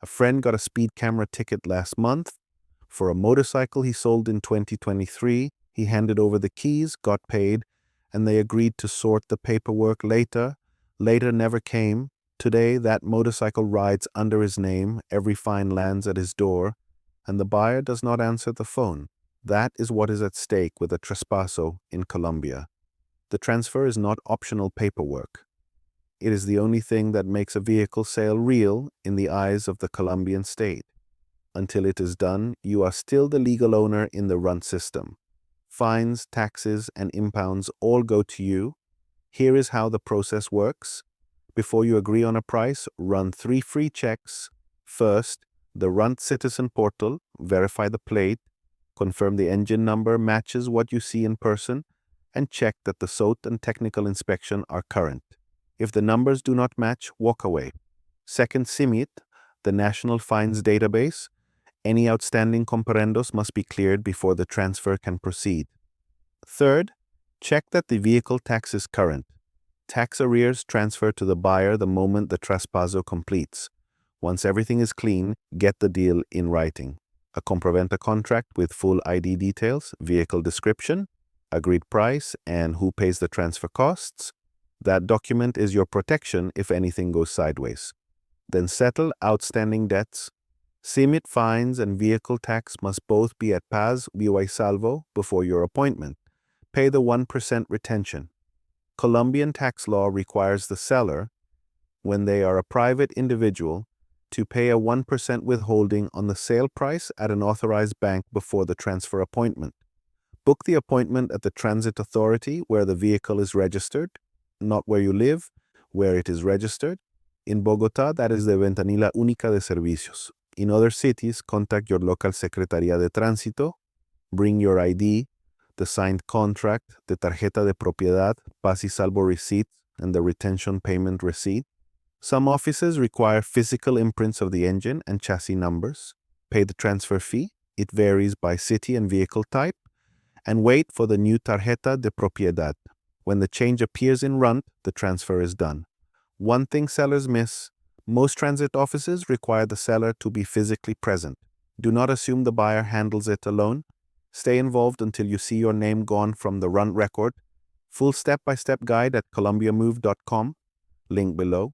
A friend got a speed camera ticket last month. For a motorcycle he sold in 2023, he handed over the keys, got paid, and they agreed to sort the paperwork later. Later never came. Today, that motorcycle rides under his name, every fine lands at his door, and the buyer does not answer the phone. That is what is at stake with a traspaso in Colombia. The transfer is not optional paperwork. It is the only thing that makes a vehicle sale real in the eyes of the Colombian state. Until it is done, you are still the legal owner in the RUNT system. Fines, taxes, and impounds all go to you. Here is how the process works. Before you agree on a price, run 3 free checks. First, the RUNT Citizen portal, verify the plate, confirm the engine number matches what you see in person, and check that the SOT and technical inspection are current. If the numbers do not match, walk away. Second, SIMIT, the National Fines Database. Any outstanding comparendos must be cleared before the transfer can proceed. Third, check that the vehicle tax is current. Tax arrears transfer to the buyer the moment the traspaso completes. Once everything is clean, get the deal in writing. A compraventa contract with full ID details, vehicle description, agreed price, and who pays the transfer costs. That document is your protection if anything goes sideways. Then settle outstanding debts. SIMIT fines and vehicle tax must both be at paz y salvo before your appointment. Pay the 1% retention. Colombian tax law requires the seller, when they are a private individual, to pay a 1% withholding on the sale price at an authorized bank before the transfer appointment. Book the appointment at the transit authority where the vehicle is registered, not where you live, where it is registered. In Bogotá, that is the Ventanilla Única de Servicios. In other cities, contact your local Secretaría de Tránsito, bring your ID, the signed contract, the tarjeta de propiedad, paz y salvo receipt, and the retention payment receipt. Some offices require physical imprints of the engine and chassis numbers. Pay the transfer fee. It varies by city and vehicle type. And wait for the new tarjeta de propiedad. When the change appears in RUNT, the transfer is done. One thing sellers miss: most transit offices require the seller to be physically present. Do not assume the buyer handles it alone. Stay involved until you see your name gone from the RUNT record. Full step-by-step guide at colombiamove.com. Link below.